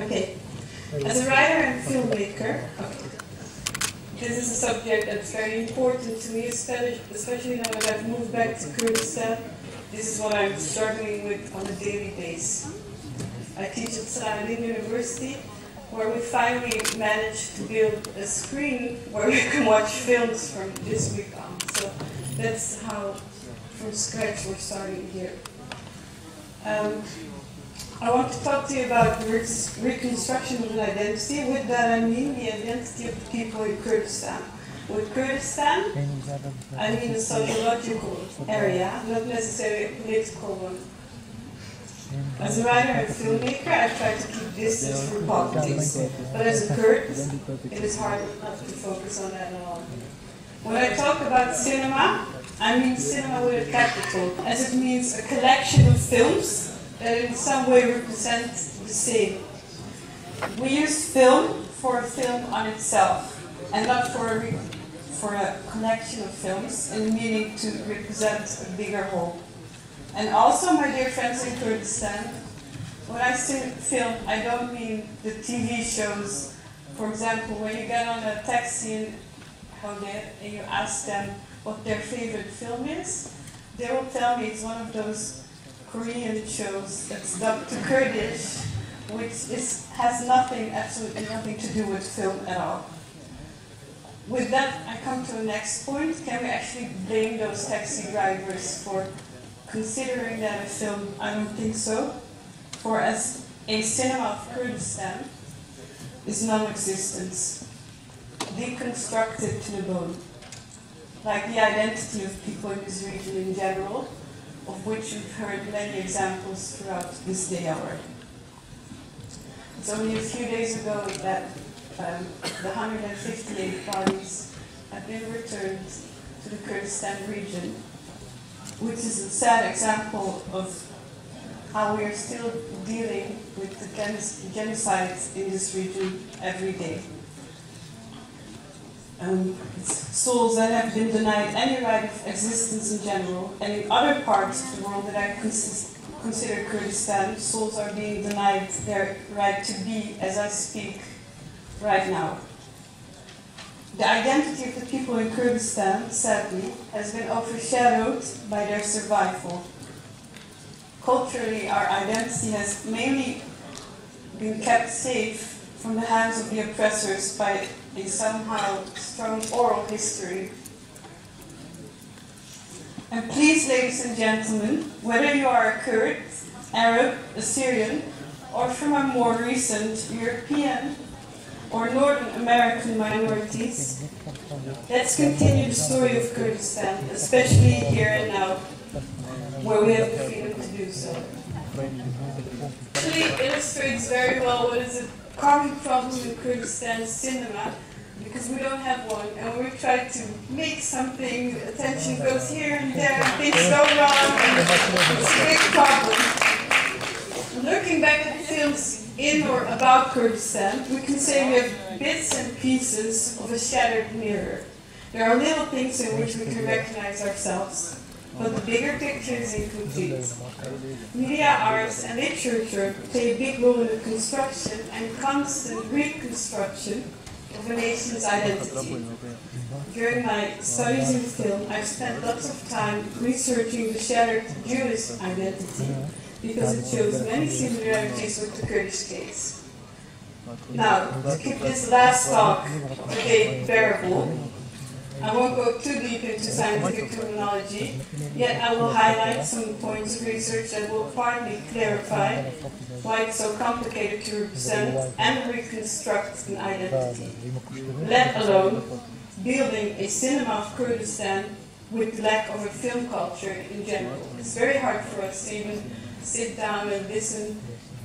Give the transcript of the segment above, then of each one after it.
Okay. As a writer and filmmaker, this is a subject that's very important to me, especially now that I've moved back to Kurdistan. This is what I'm struggling with on a daily basis. I teach at Salahaddin University, where we finally managed to build a screen where we can watch films from this week on. So that's how, from scratch, we're starting here. I want to talk to you about the reconstruction of an identity. With that I mean the identity of the people in Kurdistan. With Kurdistan, I mean a sociological area, not necessarily a political one. As a writer and filmmaker, I try to keep distance from politics, but as a Kurd, it is hard not to focus on that at all. When I talk about cinema, I mean cinema with a capital, as it means a collection of films that in some way represent the same. We use film for a film on itself, and not for a collection of films, in meaning to represent a bigger whole. And also, my dear friends in Kurdistan, when I say film, I don't mean the TV shows. For example, when you get on a taxi in Hode and you ask them what their favorite film is, they will tell me it's one of those Korean shows that's dubbed to Kurdish, which has absolutely nothing to do with film at all. With that, I come to the next point. Can we actually blame those taxi drivers for considering that a film? I don't think so. For as a cinema of Kurdistan is non-existence, deconstructed to the bone, like the identity of people in this region in general, of which we've heard many examples throughout this day hour. It's only a few days ago that the 158 bodies have been returned to the Kurdistan region, which is a sad example of how we are still dealing with the genocide in this region every day. It's souls that have been denied any right of existence in general, and in other parts of the world that I consider Kurdistan, souls are being denied their right to be as I speak right now. The identity of the people in Kurdistan, sadly, has been overshadowed by their survival. Culturally, our identity has mainly been kept safe from the hands of the oppressors by a somehow strong oral history. And please, ladies and gentlemen, whether you are a Kurd, Arab, Assyrian, or from a more recent European or Northern American minorities, let's continue the story of Kurdistan, especially here and now, where we have the freedom to do so. Actually illustrates very well what is a common problem in Kurdistan cinema, because we don't have one, and we try to make something, attention goes here and there, things go wrong, and it's a big problem. Looking back at films in or about Kurdistan, we can say we have bits and pieces of a shattered mirror. There are little things in which we can recognize ourselves, but the bigger picture is incomplete. Media, arts, and literature play a big role in the construction and constant reconstruction of a nation's identity. During my studies in film, I've spent lots of time researching the shattered Jewish identity because it shows many similarities with the Kurdish case. Now, to keep this last talk of the day bearable, I won't go too deep into scientific terminology, yet I will highlight some points of research that will partly clarify why it's so complicated to represent and reconstruct an identity, let alone building a cinema of Kurdistan with lack of a film culture in general. It's very hard for us to even sit down and listen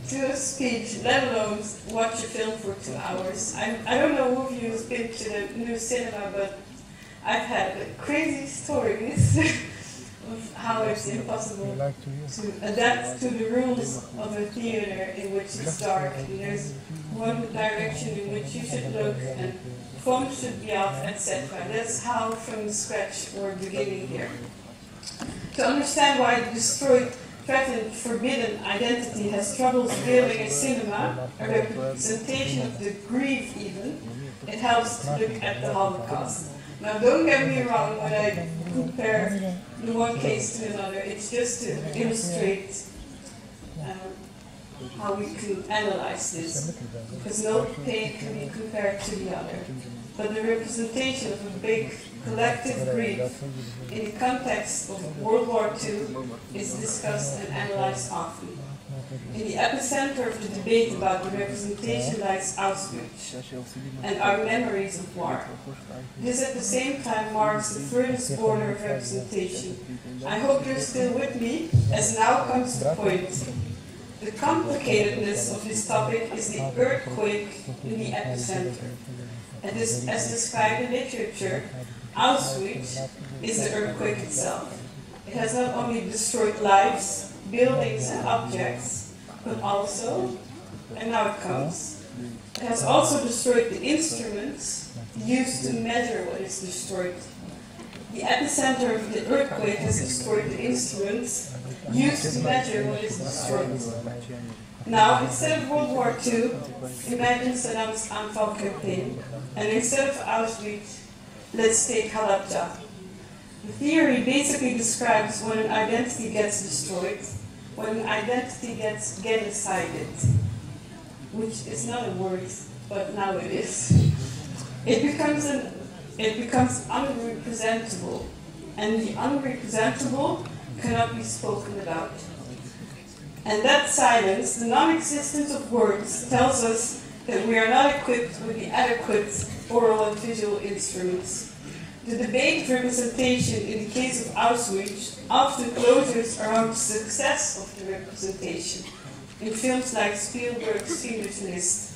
to a speech, let alone watch a film for 2 hours. I don't know who of you has been to the new cinema, but I've had crazy stories of how it's impossible to adapt to the rules of a theater in which it's dark, and there's one direction in which you should look, and phones should be off, etc. That's how, from scratch, we're beginning here. To understand why it destroyed threatened, forbidden identity has troubles building a cinema, a representation of the grief even, it helps to look at the Holocaust. Now don't get me wrong when I compare the one case to another, it's just to illustrate how we can analyze this, because no pain can be compared to the other. But the representation of a big collective grief in the context of World War II is discussed and analyzed often. In the epicenter of the debate about the representation lies Auschwitz and our memories of war. This at the same time marks the furthest border of representation. I hope you're still with me, as now comes the point. The complicatedness of this topic is the earthquake in the epicenter. As described in literature, Auschwitz is the earthquake itself. It has not only destroyed lives, buildings and objects, but also, and now it comes, it has also destroyed the instruments used to measure what is destroyed. The epicenter of the earthquake has destroyed the instruments used to measure what is destroyed. Now, instead of World War II, imagine Saddam's Anfal campaign, and instead of Auschwitz, let's take Halabja. The theory basically describes when an identity gets destroyed, when an identity gets genocided, which is not a word, but now it is. It becomes unrepresentable, and the unrepresentable cannot be spoken about. And that silence, the non-existence of words, tells us that we are not equipped with the adequate oral and visual instruments. The debate of representation in the case of Auschwitz often closes around the success of the representation in films like Spielberg's Schindler's List.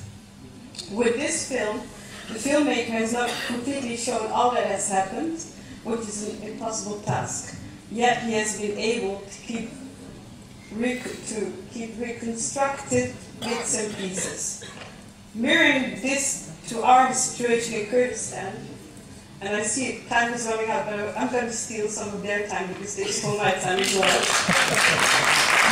With this film, the filmmaker has not completely shown all that has happened, which is an impossible task. Yet he has been able to keep reconstructed bits and pieces. Mirroring this to our situation in Kurdistan, and I see time is running out, but I'm going to steal some of their time because they stole my time as well.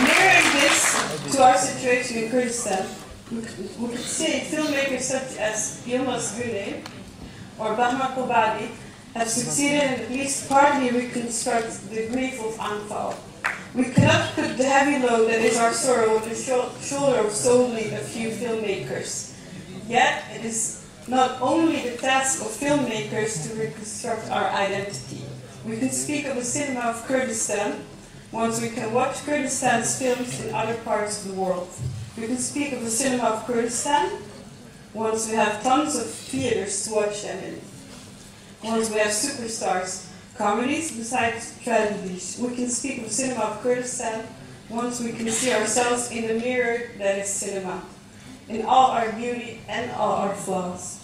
Mirroring this to our situation in Kurdistan, we could say filmmakers such as Yilmaz Güney or Bahman Ghobadi have succeeded in at least partly reconstruct the grief of Anfal. We cannot put the heavy load that is our sorrow on the shoulder of solely a few filmmakers. Yet it is not only the task of filmmakers to reconstruct our identity. We can speak of the cinema of Kurdistan once we can watch Kurdistan's films in other parts of the world. We can speak of the cinema of Kurdistan once we have tons of theaters to watch them in. Once we have superstars, comedies besides tragedies. We can speak of the cinema of Kurdistan once we can see ourselves in the mirror that is cinema, in all our beauty and all our flaws.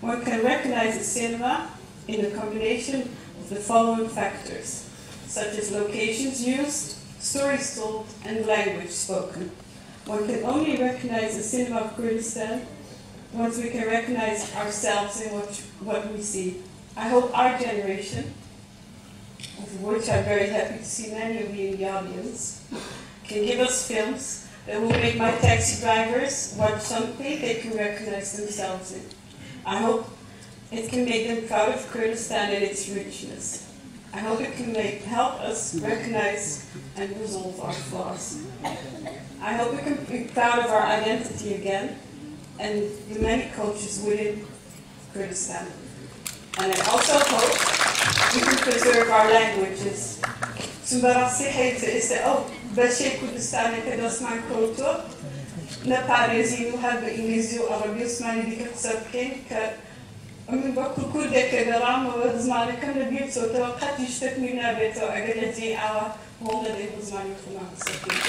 One can recognize the cinema in the combination of the following factors, such as locations used, stories told, and language spoken. One can only recognize the cinema of Kurdistan once we can recognize ourselves in what we see. I hope our generation, of which I'm very happy to see many of you in the audience, can give us films that will make my taxi drivers watch something they can recognize themselves in. I hope it can make them proud of Kurdistan and its richness. I hope it can help us recognize and resolve our flaws. I hope we can be proud of our identity again and the many cultures within Kurdistan. And I also hope we can preserve our languages. بشي كردستاني كدوسمان كوتو نبارزي وهاب إنجليزي وعربي وسماني ديك تسبكين من بكل كل ذاك الرام وزماني كم نبيت صوت وقت يشتك من نبيته أقل جي أو هم لديه زماني كمان سبكين